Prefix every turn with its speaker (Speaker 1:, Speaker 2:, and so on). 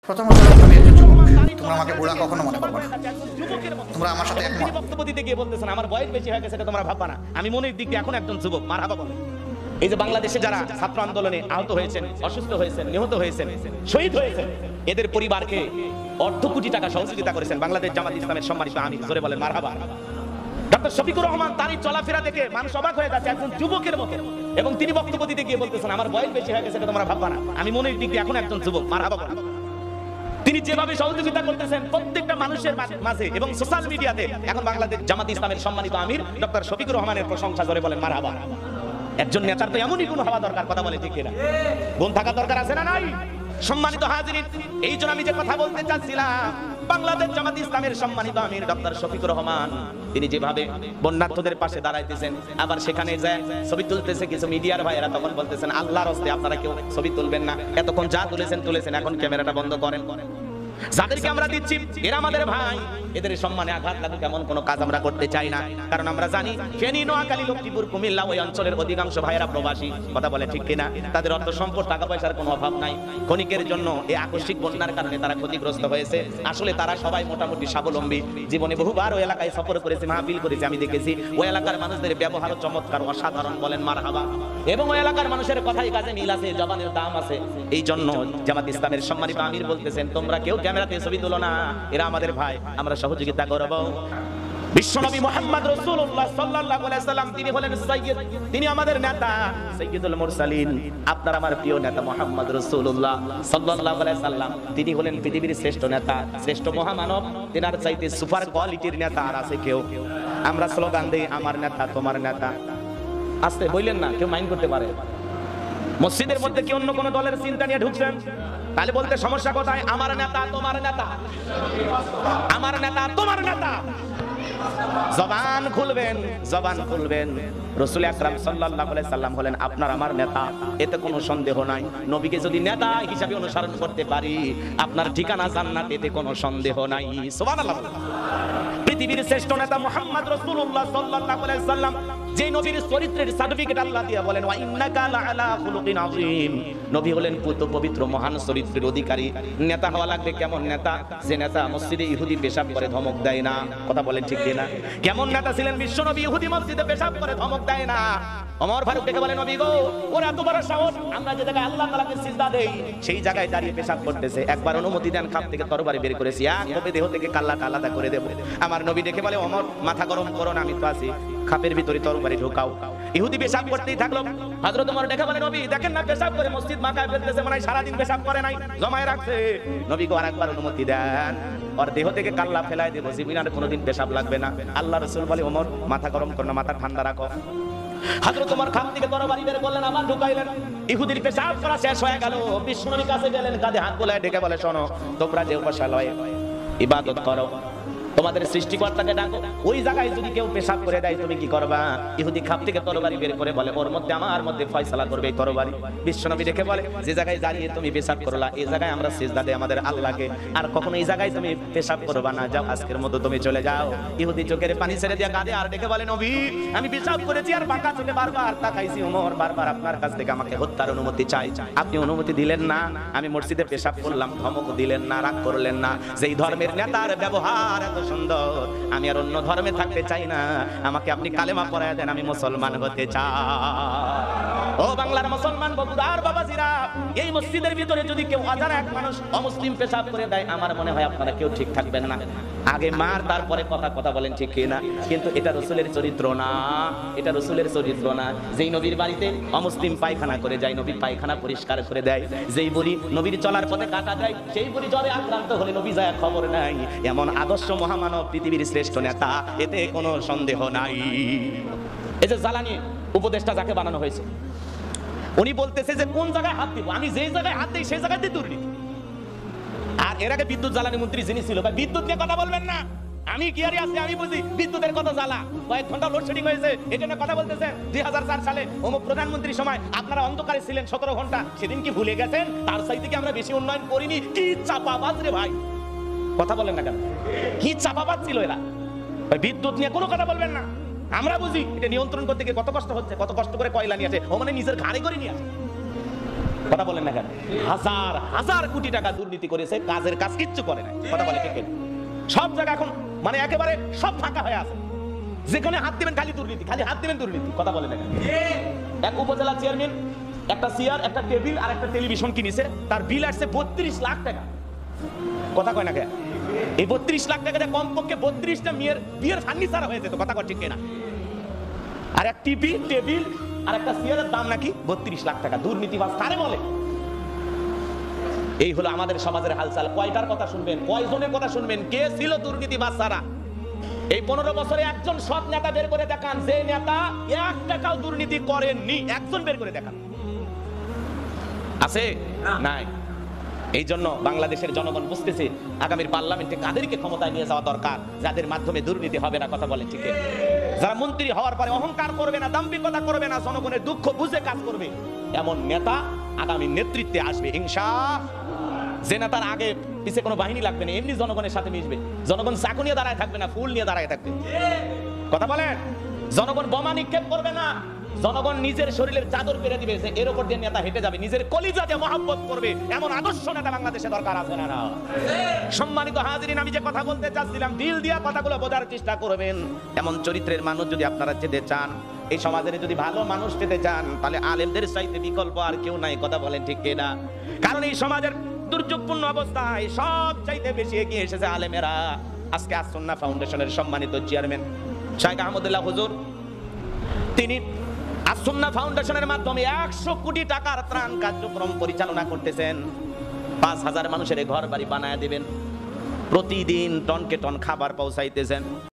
Speaker 1: প্রথমত আমি একজন যুবক, তোমরা আমাকে বুড়া কখনো মনে করবে না। তোমরা আমার সাথে একমত।
Speaker 2: বক্তব্য দিতে গিয়ে বলতেছেন আমার বয়স বেশি হয়ে গেছে, এটা তোমরা ভাববা না। আমি মনের দিক দিয়ে এখন একজন যুবক, মারহাবা বলেন। এই যে বাংলাদেশে যারা ছাত্র আন্দোলনে আহত হয়েছেন, অসুস্থ হয়েছেন, নিহত হয়েছেন, শহীদ হয়েছেন, এদের পরিবারকে অর্ধ কোটি টাকা সহযোগিতা করেছেন বাংলাদেশ জামাত ইসলামের সম্মানিত আমির। জোরে বলেন মারহাবা। ডক্টর শফিকুর রহমান, তার এই চলাফেরা দেখে মানুষ অবাক হয়ে যাচ্ছে, একজন যুবকের মতো। এবং তিনি বক্তব্য দিতে গিয়ে বলতেছেন আমার বয়স বেশি হয়ে গেছে, এটা তোমরা ভাববা না। আমি মনের দিক দিয়ে এখন একজন যুবক, মারহাবা বলেন। তিনি যেভাবে সহযোগিতা করতেছেন প্রত্যেকটা মানুষের মাঝে এবং সোশ্যাল মিডিয়াতে, এখন বাংলাদেশ জামাত ইসলামের সম্মানিত আমির ডক্টর শফিকুর রহমানের প্রশংসা করে বলেন মারহাবা। একজন নেতার তো এমনই গুণ হওয়া দরকার, কথা বলে ঠিক কিনা? গুণ থাকা দরকার আছে না নাই? সম্মানিত হাজিরিন, এই জন্য আমি যে কথা বলতে চাচ্ছিলাম, বাংলাদেশ জামাত ইসলামের সম্মানিত আমির ডক্টর শফিকুর রহমান, তিনি যেভাবে বন্যার্থদের পাশে দাঁড়াইতেছেন, আবার সেখানে যায় ছবি তুলতেছে কিছু মিডিয়ার ভাইয়েরা, তখন বলতেছেন আল্লাহর হস্তে আপনারা কেউ ছবি তুলবেন না, এতক্ষণ যা তুলেছেন, এখন ক্যামেরাটা বন্ধ করেন। যাদেরকে আমরা দিচ্ছি এরা আমাদের ভাই, এদের সম্মানে আঘাত লাগুক এমন কোনো কাজ আমরা করতে চাই না। কারণ আমরা জানি ফেনী, নোয়াখালী, লক্ষ্মীপুর, কুমিল্লা ওই অঞ্চলের অধিকাংশ ভাইয়েরা প্রবাসী, কথা বলে ঠিক কিনা? তাদের অর্থ সম্পদ, টাকা পয়সার কোনো অভাব নাই। ক্ষণিকের জন্য এই আকস্মিক বন্যার কারণে তারা ক্ষতিগ্রস্ত হয়েছে। আসলে তারা সবাই মোটামুটি স্বাবলম্বী। জীবনে বহুবার ওই এলাকায় সফর করেছি, মাহফিল করেছি, আমি দেখেছি ওই এলাকার মানুষদের ব্যবহার চমৎকার, অসাধারণ, বলেন মারহাবা। এবং ওই এলাকার মানুষের কথাই কাজে মিল আছে, জবানের দাম আছে। এই জন্য জামাত ইসলামের সম্মানিত আমির বলতেছেন তোমরা কেউ ক্যামেরাতে ছবি তুলো না, এরা আমাদের ভাই, আমরা সহযোগিতা করব। বিশ্বনবী মুহাম্মদ রাসূলুল্লাহ সাল্লাল্লাহু আলাইহি সাল্লাম, তিনি হলেন সাইয়্যিদ, তিনি আমাদের নেতা, সাইয়্যিদুল মুরসালিন। আপনার আমার প্রিয় নেতা মুহাম্মদ রাসূলুল্লাহ সাল্লাল্লাহু আলাইহি সাল্লাম, তিনি হলেন পৃথিবীর শ্রেষ্ঠ নেতা, শ্রেষ্ঠ মহামানব। তিনার চাইতে সুপার কোয়ালিটির নেতা আর আছে কেউ? আমরা স্লোগান দেই আমার নেতা তোমার নেতা, আস্তে বললেন না, কেউ মাইন্ড করতে পারে। মসজিদের মধ্যে কি অন্য কোন দলের চিন্তা নিয়ে ঢুকছেন? তাহলে বলতে সমস্যা কোথায়? আমার নেতা তোমার নেতা, আমার নেতা তোমার নেতা। জবান খুলবেন, জবান খুলবেন। রাসূল আকরাম সাল্লাল্লাহু আলাইহি সাল্লাম হলেন আপনার আমার নেতা, এতে কোনো সন্দেহ নাই। নবীকে যদি নেতা হিসাবে অনুসরণ করতে পারি, আপনার ঠিকানা জান্নাত, এতে কোনো সন্দেহ নাই। সুবহানাল্লাহ। পৃথিবীর শ্রেষ্ঠ নেতা মুহাম্মদ রাসূলুল্লাহ সাল্লাল্লাহু আলাইহি সাল্লাম, যে নবীর চরিত্রের সার্টিফিকেট আল্লাহ দিয়া বলেন ওয়া ইন্নাকা লাআলা খুলুকিন আযীম, নবী হলেন পুত পবিত্র মহান চরিত্রের অধিকারী। নেতা হওয়া লাগবে কেমন নেতা? যে নেতা মসজিদে ইহুদি পেশাব করে ধমক দেয় না, কথা বলেন ঠিক কিনা? কেমন নেতা ছিলেন বিশ্বনবী? ইহুদি মসজিদে পেশাব করে ধমক দেয় না। ওমর ফারুক ডেকে বলে নবী গো, ওরা এত বড় সাহস, আমরা যে জায়গায় আল্লাহ তাআলাকে সিজদা দেই সেই জায়গায় দাঁড়িয়ে পেশাব করতেছে, একবার অনুমতি দেন, খাপ থেকে তরবারি বের করেছি, এক কোপে দেহ থেকে কাল্লাটা আলাদা করে দেব। আমার নবী ডেকে বলে ওমর মাথা গরম করো না, আমি তো আছি, খাপের ভিতরে তরবারি ঢোকাও। ইহুদি পেশাব করতেই থাকলো। হযরত ওমর ডেকে বলে নবী দেখেন না পেশাব করে মসজিদ মাকায় ফেলতেছে, মনে হয় সারা দিন পেশাব করে নাই, জমায় রাখছে। নবী গো আরেকবার অনুমতি দেন, আর দেহ থেকে কাল্লা ফেলাই দেব, জীবনে কোনোদিন পেশাব লাগবে না। আল্লাহ রাসূল বলে ওমর মাথা গরম করো না, মাথা ঠান্ডা রাখো। হযরত ওমর খাপ থেকে তরবারি বের করলেন, আবার ঢুকাইলেন। ইহুদির পেশাব করা শেষ হয়ে গেল। বিশ্বনবীর কাছে গেলেন, কাঁধে হাত বুলায় ডেকে বলে শোনো, তোমরা যে উপাসনালয়ে ইবাদত করো, তোমাদের সৃষ্টিকর্তাকে ডাকো, ওই জায়গায় যদি কেউ পেশাব করে দেয় তুমি কি করবা? ইহুদি খাপ থেকে তরবারি বের করে বলে ওর মধ্যে আমার মধ্যে ফয়সালা করবে এই তরবারি। বিশ্বনবী দেখে বলে যে জায়গায় দাঁড়িয়ে তুমি পেশাব করলা, এই জায়গায় আমরা সিজদা দেই আমাদের আল্লাহকে, আর কখনো এই জায়গায় তুমি পেশাব করবা না, যাও আজকের মতো তুমি চলে যাও। ইহুদি চোখের পানি ছেড়ে দিয়ে কাঁদে আর ডেকে বলে নবী আমি পেশাব করেছি আর বাঁকা চোখে বারবার তাকাইছি, ওমর বারবার আপনার কাছ থেকে আমাকে হত্যার অনুমতি চাই, আপনি অনুমতি দিলেন না। আমি মসজিদে পেশাব করলাম, ধমক দিলেন না, রাগ করলেন না। যেই ধর্মের নেতার ব্যবহার এত সুন্দর, আমি আর অন্য ধর্মে থাকতে চাই না, আমাকে আপনি কালেমা পড়ায়া দেন, আমি মুসলমান হতে চাই। ও বাংলার মুসলমান বন্ধুরা, বাবাজিরা, এই মসজিদের ভিতরে যদি কেউ অজানা এক মানুষ অমুসলিম পেশাব করে দেয়, আমার মনে হয় আপনারা কেউ ঠিক থাকবেন না। আগে মার, তারপরে কথা, কথা বলেন ঠিক কিনা? কিন্তু এটা রাসূলের চরিত্র না, এটা রাসূলের চরিত্র না। যেই নবীর বাড়িতে অমুসলিম পায়খানা করে যায়, নবী পায়খানা পরিষ্কার করে দেয়। যেই বলি নবীর চলার পথে কাটা যায়, সেই বলি জ্বরে আক্রান্ত হলে নবী যায় খবর নাই। এমন আদর্শ মহামানব পৃথিবীর শ্রেষ্ঠ নেতা, এতে কোনো সন্দেহ নাই। এই যে জ্বালানি উপদেষ্টা যাকে বানানো হয়েছে, উনি বলতেছে যে কোন জায়গায় হাত দিব, আমি যেই জায়গায় হাত দিই সেই জায়গাতে দুর্নীতি। আর এর আগে বিদ্যুৎ জ্বালানি মন্ত্রী যিনি ছিল, ভাই বিদ্যুৎ নিয়ে কথা বলবেন না, আমি কি আরে আছি, আমি বুঝি বিদ্যুতের কত জ্বালা, কয়েক ঘন্টা লোডশেডিং হয়েছে এই জন্য কথা বলতেছেন। 2004 সালে অমুক প্রধানমন্ত্রীর সময় আপনারা অন্ধকারে ছিলেন 17 ঘন্টা, সেদিন কি ভুলে গেছেন? তার চাইতে কি আমরা বেশি উন্নয়ন করিনি? কি চাপাবাজ রে ভাই, কথা বলেন না কেন? কি চাপাবাজ ছিল এরা। ভাই বিদ্যুৎ নিয়ে কোনো কথা বলবেন না, আমরা বুঝি এটা নিয়ন্ত্রণ করতে গিয়ে কত কষ্ট হচ্ছে, কত কষ্ট করে কয়লা নিয়ে আসে, ও মানে নিজের ঘাড়ে করে নিয়ে আসে। কথা বলেন না কেন? হাজার হাজার কোটি টাকা দুর্নীতি করেছে, কাজের কাজ কিচ্ছু করে না। কথা বলে ঠিক না? সব জায়গা এখন মানে একেবারে সব ফাঁকা হয়ে আছে, যেখানে হাত দিবেন খালি দুর্নীতি, খালি হাত দিবেন দুর্নীতি। কথা বলে না কেন? এক উপজেলা চেয়ারম্যান একটা চেয়ার, একটা টেবিল আর একটা টেলিভিশন কিনেছে, তার বিল আসছে 32 লাখ টাকা। কথা কয় না কেন? এই 32 লাখ টাকা দিয়ে কমপক্ষে 32টা বিয়ের ফার্নিচার হয়ে যেত। কথা কয় ঠিক না? আর এক টিভি, টেবিল আর একটা চেয়ারের দাম নাকি 32 লাখ টাকা। দুর্নীতিবাজ কারে বলে? এই হলো আমাদের সমাজের হালচাল। কয়টার কথা শুনবেন? কয়জনের কথা শুনবেন? কে ছিল দুর্নীতিবাজ ছাড়া? এই 15 বছরে একজন সৎ নেতা বের করে দেখান, যে নেতা 1 টাকাও দুর্নীতি করেননি। একজন বের করে দেখান। আছে? নাই। এই জন্য বাংলাদেশের জনগণ বুঝতেছে আগামীর পার্লামেন্টে কাদেরকে ক্ষমতায় নিয়ে যাওয়া দরকার, যাদের মাধ্যমে দুর্নীতি হবে না। কথা বলেন ঠিক? যারা মন্ত্রী হওয়ার পরে অহংকার করবে না, দাম্ভিকতা করবে না, জনগণের দুঃখ বুঝে কাজ করবে, এমন নেতা আগামী নেতৃত্বে আসবে ইনশাআল্লাহ। যে নেতার আগে পিছে কোনো বাহিনী লাগবে না, এমনি জনগণের সাথে মিশবে। জনগণ চাকু নিয়ে দাঁড়ায় থাকবে না, ফুল নিয়ে দাঁড়ায় থাকবে। কথা বলেন? জনগণ বোমা নিক্ষেপ করবে না, জনগণ নিজের শরীরের চাদর পেরে দিবে, যে এর উপর দিয়ে নেতা হেঁটে যাবে, নিজের কলিজা দিয়ে মহব্বত করবে। এমন আদর্শ নেতা বাংলাদেশে দরকার আছে না? না। সম্মানিত হাজিরিন, আমি যে কথা বলতে চাচ্ছিলাম, দিল দিয়া কথাগুলো বোঝার চেষ্টা করবেন। এমন চরিত্রের মানুষ যদি আপনারা যেতে চান, এই সমাজের যদি ভালো মানুষ পেতে চান, তাহলে আলেমদের চাইতে বিকল্প আর কেউ নাই। কথা বলেন ঠিক কিনা? কারণ এই সমাজের দুর্যোগপূর্ণ অবস্থায় সব চাইতে বেশি এগিয়ে এসেছে আলেমেরা। আজকে আস-সুন্নাহ ফাউন্ডেশনের সম্মানিত চেয়ারম্যান শাইখ আহমদুল্লাহ হুজুর, তিনি আস-সুন্নাহ ফাউন্ডেশনের মাধ্যমে 100 কোটি টাকার ত্রাণ কার্যক্রম পরিচালনা করতেছেন। 5000 মানুষের ঘর বাড়ি বানায় দিবেন, প্রতিদিন টনকে টন খাবার পৌঁছাইতেছেন।